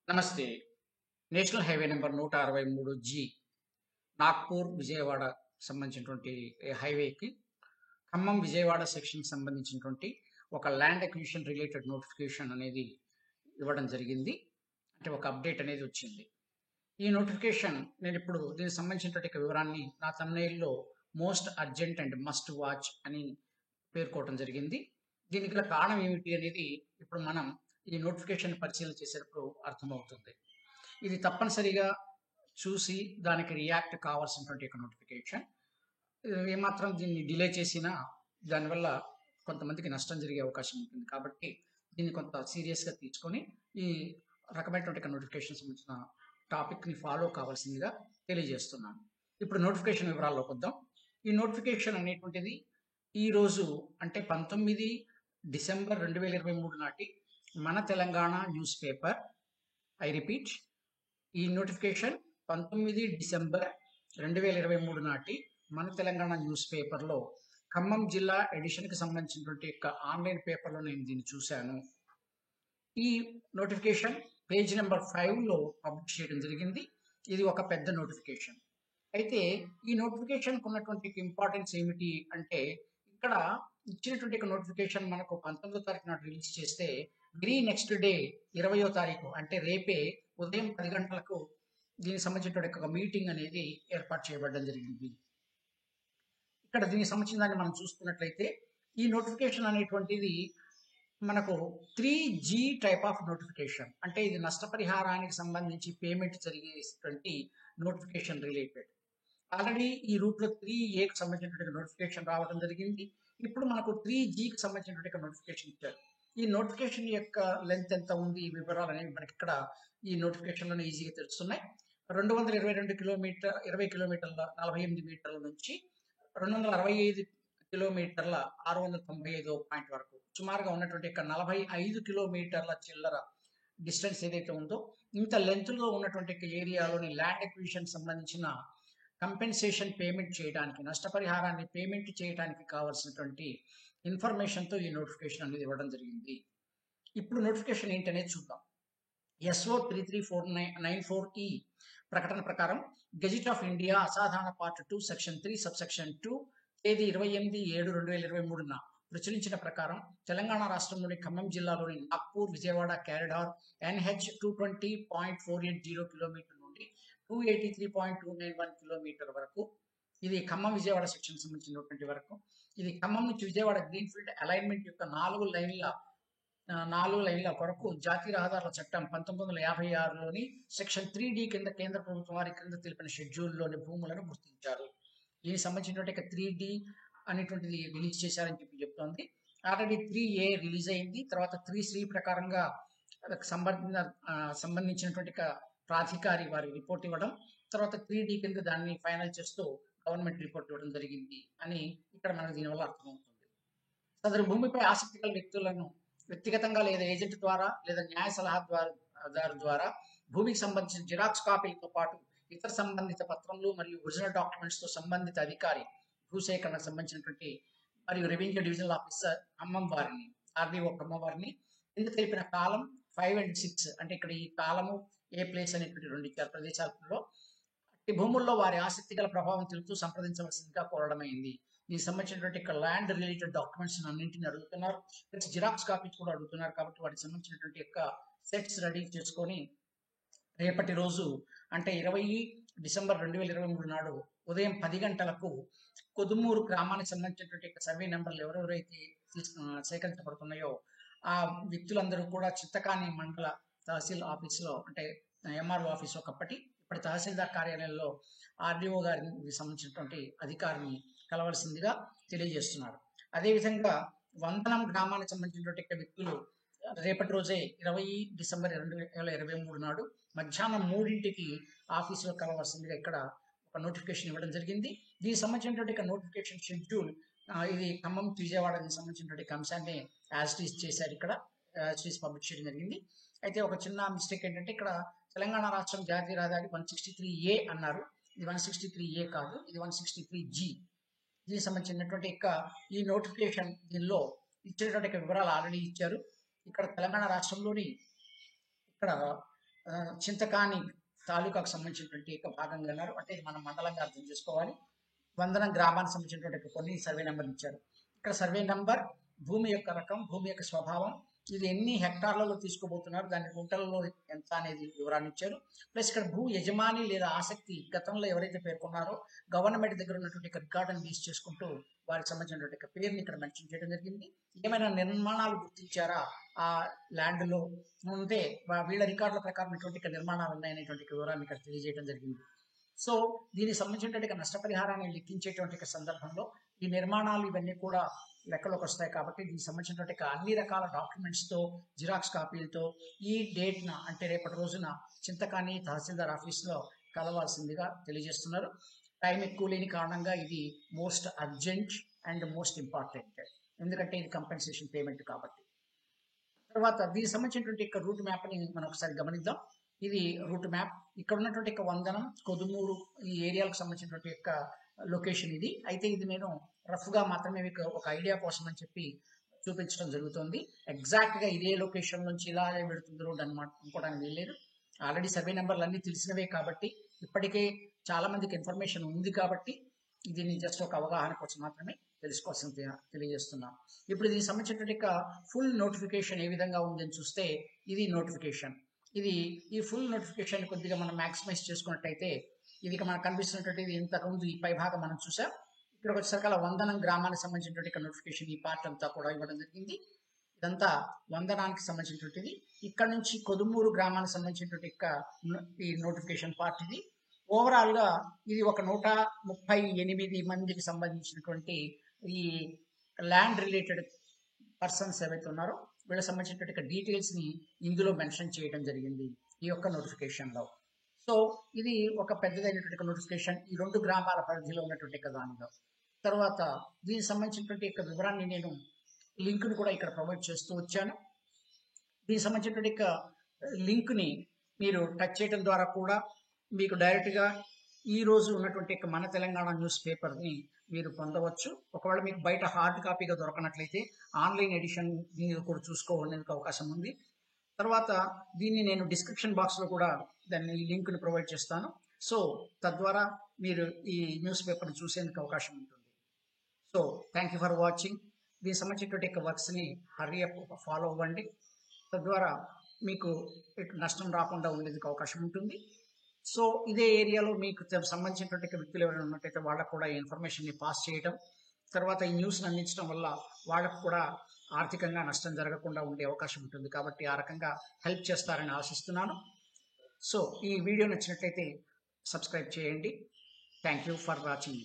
నమస్తే. National highway number 163 G Nagpur, Vijayawada సంబంధించినటువంటి హైవేకి ఖమ్మం, విజయవాడ సెక్షన్‌కి సంబంధించినటువంటి ఒక ల్యాండ్ అక్విజిషన్ రిలేటెడ్ నోటిఫికేషన్ అనేది ఇవ్వడం జరిగింది. అంటే ఒక అప్డేట్ అనేది వచ్చింది. ఈ నోటిఫికేషన్ నేనిప్పుడు దీనికి సంబంధించినటువంటి వివరాన్ని నా థంబ్‌నెయిల్‌లో most urgent and must watch అని పేర్కోవటం జరిగింది. దీనికి గల కారణం ఏమిటి అనేది ఇప్పుడు మనం ఈ నోటిఫికేషన్ పరిశీలన చేసేటప్పుడు అర్థమవుతుంది. ఇది తప్పనిసరిగా చూసి దానికి రియాక్ట్ కావాల్సినటువంటి ఒక నోటిఫికేషన్. ఏమాత్రం దీన్ని డిలే చేసినా దానివల్ల కొంతమందికి నష్టం జరిగే అవకాశం ఉంటుంది. కాబట్టి దీన్ని కొంత సీరియస్‌గా తీసుకొని ఈ రకమైనటువంటి నోటిఫికేషన్ సంబంధించిన టాపిక్‌ని ఫాలో కావాల్సిందిగా తెలియజేస్తున్నాను. ఇప్పుడు నోటిఫికేషన్ వివరాల్లోకొద్దాం. ఈ నోటిఫికేషన్ అనేటువంటిది ఈరోజు అంటే 19 డిసెంబర్ 2023 నాటి మన Telangana news paper, I repeat, ఈ నోటిఫికేషన్ 19 డిసెంబర్ 2023 నాటి మన తెలంగాణ న్యూస్ పేపర్‌లో ఖమ్మం జిల్లా ఎడిషన్‌కి సంబంధించినటువంటి ఆన్‌లైన్ పేపర్‌లో నేను దీన్ని చూశాను. ఈ నోటిఫికేషన్ పేజ్ నంబర్ 5లో పబ్లిష్ చేయడం జరిగింది. ఇది ఒక పెద్ద నోటిఫికేషన్. అయితే ఈ నోటిఫికేషన్‌కి ఉన్నటువంటి ఇంపార్టెన్స్ ఏమిటి అంటే, ఇక్కడ ఇచ్చినటువంటి నోటిఫికేషన్ మనకు 19వ తారీఖు నాడు రిలీజ్ చేస్తే, వెరీ నెక్స్ట్ డే 20వ తారీఖు అంటే రేపే ఉదయం 10 గంటలకు దీనికి సంబంధించినటువంటి ఒక మీటింగ్ అనేది ఏర్పాటు చేయబడడం జరిగింది. ఇక్కడ దీనికి సంబంధించిన దాన్ని మనం చూసుకున్నట్లయితే ఈ నోటిఫికేషన్ అనేటువంటిది మనకు 3G టైప్ ఆఫ్ నోటిఫికేషన్. అంటే ఇది నష్టపరిహారానికి సంబంధించి పేమెంట్ జరిగేటువంటి నోటిఫికేషన్ రిలేటెడ్. ఆల్రెడీ ఈ రూట్‌లో 3Aకి సంబంధించినటువంటి నోటిఫికేషన్ రావడం జరిగింది. ఇప్పుడు మనకు 3Gకి సంబంధించినటువంటి నోటిఫికేషన్ ఇచ్చారు. ఈ నోటిఫికేషన్ యొక్క లెంత్ ఎంత ఉంది, ఈ వివరాలనేవి మనకిక్కడ ఈ నోటిఫికేషన్‌లోనే ఈజీగా తెలుస్తున్నాయి. 222 20 కిలోమీటర్ల 48 మీటర్ల నుంచి 265 కిలోమీటర్ల 695 పాయింట్ వరకు సుమారుగా ఉన్నటువంటి 45 కిలోమీటర్ల చిల్లర డిస్టెన్స్ ఏదైతే ఉందో, ఇంత లెంత్‌లో ఉన్నటువంటి ఏరియాలోని ల్యాండ్ అక్విజిషన్ సంబంధించిన కంపెన్సేషన్ పేమెంట్ చేయడానికి, నష్టపరిహారాన్ని పేమెంట్ చేయడానికి కావాల్సినటువంటి ఇన్ఫర్మేషన్‌తో ఈ నోటిఫికేషన్ అనేది ఇవ్వడం జరిగింది. ఇప్పుడు నోటిఫికేషన్ ఏంటనేది చూద్దాం. SO 33494 ప్రకటన ప్రకారం గెజిట్ ఆఫ్ ఇండియా అసాధారణ పార్ట్ 2 సెక్షన్ 3 సబ్సెక్షన్ 2 తేదీ 28/7/2023న ప్రచురించిన ప్రకారం తెలంగాణ రాష్ట్రంలోని ఖమ్మం జిల్లాలోని Nagpur, Vijayawada corridor NH 220.480 kilometre నుండి 283.291 కిలోమీటర్ వరకు, ఇది ఖమ్మం విజయవాడ సెక్షన్ సంబంధించినటువంటి వరకు, ఇది ఖమ్మం నుంచి విజయవాడ గ్రీన్ఫీల్డ్ అలైన్మెంట్ యొక్క 4 లైన్ల కొరకు జాతీయ రహదారుల చట్టం 1956లోని సెక్షన్ 3D కింద కేంద్ర ప్రభుత్వం వారి క్రింద తెలిపిన షెడ్యూల్లోని భూములను గుర్తించారు. దీనికి సంబంధించినటువంటి 3D అనేటువంటిది రిలీజ్ చేశారని చెప్తోంది. ఆల్రెడీ 3A రిలీజ్ అయింది. తర్వాత 3C ప్రకారంగా సంబంధించినటువంటి ప్రాధికారి వారి రిపోర్ట్ ఇవ్వడం, తర్వాత 3D కింద దాన్ని ఫైనల్ చేస్తూ గవర్నమెంట్ రిపోర్ట్ ఇవ్వడం జరిగింది అని ఇక్కడ మనకు దీనివల్ల అర్థమవుతుంది. సదరు భూమిపై ఆసక్తి గల వ్యక్తులను వ్యక్తిగతంగా లేదా ఏజెంట్ ద్వారా లేదా న్యాయ సలహాదారు ద్వారా భూమికి సంబంధించిన జిరాక్స్ కాపీలతో పాటు ఇతర సంబంధిత పత్రములు మరియు ఒరిజినల్ డాక్యుమెంట్స్తో సంబంధిత అధికారి, భూసేకరణకు సంబంధించినటువంటి మరియు రెవెన్యూ డివిజనల్ ఆఫీసర్ ఖమ్మం వారిని, ఆర్డీఓ ఖమ్మం వారిని కింద తెలిపిన కాలం 5 and 6 అంటే ఇక్కడ ఈ కాలము, ఏ ప్లేస్ అనేటువంటి 2 ఇచ్చారు ప్రదేశాలలో, ఈ భూముల్లో వారి ఆసక్తి గల ప్రభావం తెలుపుతూ సంప్రదించవలసిందిగా కోరడమైంది. దీనికి సంబంధించినటువంటి ల్యాండ్ రిలేటెడ్ డాక్యుమెంట్స్ అన్నింటిని అడుగుతున్నారు. ప్లస్ జిరాక్స్ కాపీస్ కూడా అడుగుతున్నారు. కాబట్టి వాటికి సంబంధించినటువంటి సెట్స్ రెడీ చేసుకొని రేపటి రోజు అంటే 20 డిసెంబర్ 2023 నాడు ఉదయం 10 గంటలకు కొదుమూరు గ్రామానికి సంబంధించినటువంటి సర్వే నెంబర్లు ఎవరెవరైతే సేకరించబడుతున్నాయో ఆ వ్యక్తులందరూ కూడా చింతకాని మండల తహసీల్ ఆఫీస్లో అంటే ఎంఆర్ఓ ఆఫీస్ ఒకప్పటి ఇప్పటి తహసీల్దార్ కార్యాలయంలో ఆర్డీఓ గారికి సంబంధించినటువంటి అధికారిని కలవలసిందిగా తెలియజేస్తున్నారు. అదేవిధంగా వందనం గ్రామానికి సంబంధించినటువంటి వ్యక్తులు రేపటి రోజే 20 డిసెంబర్ 2023 నాడు మధ్యాహ్నం 3ంటికి ఆఫీసులో కలవాల్సిందిగా ఇక్కడ ఒక నోటిఫికేషన్ ఇవ్వడం జరిగింది. దీనికి సంబంధించినటువంటి నోటిఫికేషన్ షెడ్యూల్ ఇది ఖమ్మం విజయవాడకి సంబంధించినటువంటి అంశాన్ని యాజ్ టీస్ చేశారు. ఇక్కడ యాజ్ టీస్ పబ్లిష్ చేయడం జరిగింది. అయితే ఒక చిన్న మిస్టేక్ ఏంటంటే ఇక్కడ తెలంగాణ రాష్ట్రం జాతీయ రహదారి 163A అన్నారు. ఇది 163A కాదు, ఇది 163G. దీనికి సంబంధించినటువంటి ఈ నోటిఫికేషన్ దీనిలో ఇచ్చినటువంటి వివరాలు ఆల్రెడీ ఇచ్చారు. ఇక్కడ తెలంగాణ రాష్ట్రంలోని ఇక్కడ చింతకాని తాలూకాకు సంబంధించినటువంటి ఒక భాగంగా ఉన్నారు. అంటే ఇది మనం మండలంగా అర్థం చేసుకోవాలి. వందనం గ్రామానికి సంబంధించినటువంటి కొన్ని సర్వే నెంబర్ ఇచ్చారు. ఇక్కడ సర్వే నెంబర్, భూమి యొక్క రకం, భూమి యొక్క స్వభావం, ఇది ఎన్ని హెక్టార్లలో తీసుకోబోతున్నారు, దాని గుంటలలో ఎంత అనేది వివరాన్ని ఇచ్చారు. ప్లస్ ఇక్కడ భూ యజమాని లేదా ఆసక్తి గతంలో ఎవరైతే పేర్కొన్నారో గవర్నమెంట్ దగ్గర ఉన్నటువంటి రికార్డును బేస్ చేసుకుంటూ వారికి సంబంధించినటువంటి పేరుని ఇక్కడ మెన్షన్ చేయడం జరిగింది. ఏమైనా నిర్మాణాలు గుర్తించారా ఆ ల్యాండ్లో ఉంటే వీళ్ళ రికార్డుల ప్రకారం ఇటువంటి నిర్మాణాలు ఉన్నాయనేటువంటి వివరాన్ని ఇక్కడ తెలియజేయడం జరిగింది. సో దీనికి సంబంధించినటువంటి నష్టపరిహారాన్ని లెక్కించేటువంటి సందర్భంలో ఈ నిర్మాణాలు ఇవన్నీ కూడా లెక్కలోకి వస్తాయి. కాబట్టి దీనికి సంబంధించినటువంటి అన్ని రకాల డాక్యుమెంట్స్తో, జిరాక్స్ కాపీలతో ఈ డేట్న అంటే రేపటి రోజున చింతకాని తహసీల్దార్ ఆఫీస్లో కలవాల్సిందిగా తెలియజేస్తున్నారు. టైం ఎక్కువ లేని కారణంగా ఇది most urgent and most important, ఎందుకంటే ఇది కంపెన్సేషన్ పేమెంట్ కాబట్టి. తర్వాత దీనికి సంబంధించినటువంటి రూట్ మ్యాప్ని మనం ఒకసారి గమనిద్దాం. ఇది రూట్ మ్యాప్. ఇక్కడ ఉన్నటువంటి వందనం, కొదుమూరు ఈ ఏరియాలకు సంబంధించినటువంటి లొకేషన్ ఇది. అయితే ఇది నేను రఫ్గా మాత్రమే మీకు ఒక ఐడియా కోసం అని చెప్పి చూపించడం జరుగుతుంది. ఎగ్జాక్ట్గా ఇదే లొకేషన్ నుంచి ఇలా పెడుతుంది రోడ్ అనమాట అనుకోవడానికి వెళ్ళలేదు. ఆల్రెడీ సర్వే నెంబర్లు అన్నీ తెలిసినవే కాబట్టి, ఇప్పటికే చాలా మందికి ఇన్ఫర్మేషన్ ఉంది కాబట్టి దీన్ని జస్ట్ ఒక అవగాహన కోసం మాత్రమే తెలుసుకోవాల్సింది తెలియజేస్తున్నాం. ఇప్పుడు దీనికి సంబంధించినటువంటి ఫుల్ నోటిఫికేషన్ ఏ విధంగా ఉందని చూస్తే ఇది నోటిఫికేషన్. ఈ ఫుల్ నోటిఫికేషన్ కొద్దిగా మనం మ్యాక్సిమైజ్ చేసుకున్నట్టయితే ఇది మనకు కనిపిస్తున్నటువంటి ఇంతకుముందు ఈ పై భాగం మనం చూసాం. ఇక్కడ వచ్చేసరికల్లా వందనం గ్రామానికి సంబంధించినటువంటి నోటిఫికేషన్ ఈ పార్ట్ అంతా కూడా ఇవ్వడం జరిగింది. ఇదంతా వందనానికి సంబంధించినటువంటిది. ఇక్కడ నుంచి కొదుమూరు గ్రామానికి సంబంధించినటువంటి ఈ నోటిఫికేషన్ పార్ట్ ఇది. ఓవరాల్గా ఇది ఒక 138 మందికి సంబంధించినటువంటి ఈ ల్యాండ్ రిలేటెడ్ పర్సన్స్ ఏవైతే ఉన్నారో వీళ్ళకి సంబంధించినటువంటి డీటెయిల్స్ని ఇందులో మెన్షన్ చేయడం జరిగింది ఈ యొక్క నోటిఫికేషన్లో. సో ఇది ఒక పెద్దదైనటువంటి నోటిఫికేషన్ ఈ 2 గ్రామాల పరిధిలో ఉన్నటువంటి దానిలో. తర్వాత దీనికి సంబంధించినటువంటి వివరాన్ని నేను లింక్ను కూడా ఇక్కడ ప్రొవైడ్ చేస్తూ వచ్చాను. దీనికి సంబంధించినటువంటి లింక్ని మీరు టచ్ చేయడం ద్వారా కూడా మీకు డైరెక్ట్గా ఈ రోజు ఉన్నటువంటి మన తెలంగాణ న్యూస్ పేపర్ని మీరు పొందవచ్చు. ఒకవేళ మీకు బయట హార్డ్ కాపీగా దొరకనట్లయితే ఆన్లైన్ ఎడిషన్ మీరు కూడా చూసుకోవడానికి అవకాశం ఉంది. తర్వాత దీన్ని నేను డిస్క్రిప్షన్ బాక్స్లో కూడా దాన్ని లింక్ని ప్రొవైడ్ చేస్తాను. సో తద్వారా మీరు ఈ న్యూస్ పేపర్ని చూసేందుకు అవకాశం ఉంటుంది. So thank you for watching. దీనికి సంబంధించినటువంటి వర్క్స్ని హర్రీ అప్ ఫాలో అవ్వండి. తద్వారా మీకు నష్టం రాకుండా ఉండేందుకు అవకాశం ఉంటుంది. సో ఇదే ఏరియాలో మీకు సంబంధించినటువంటి వ్యక్తులు ఎవరైనా ఉన్నట్టయితే వాళ్ళకు కూడా ఈ ఇన్ఫర్మేషన్ని పాస్ చేయడం, తర్వాత ఈ న్యూస్ని అందించడం వల్ల వాళ్ళకు కూడా ఆర్థికంగా నష్టం జరగకుండా ఉండే అవకాశం ఉంటుంది. కాబట్టి ఆ రకంగా హెల్ప్ చేస్తారని ఆశిస్తున్నాను. సో ఈ వీడియో నచ్చినట్లయితే సబ్స్క్రైబ్ చేయండి. Thank you for watching.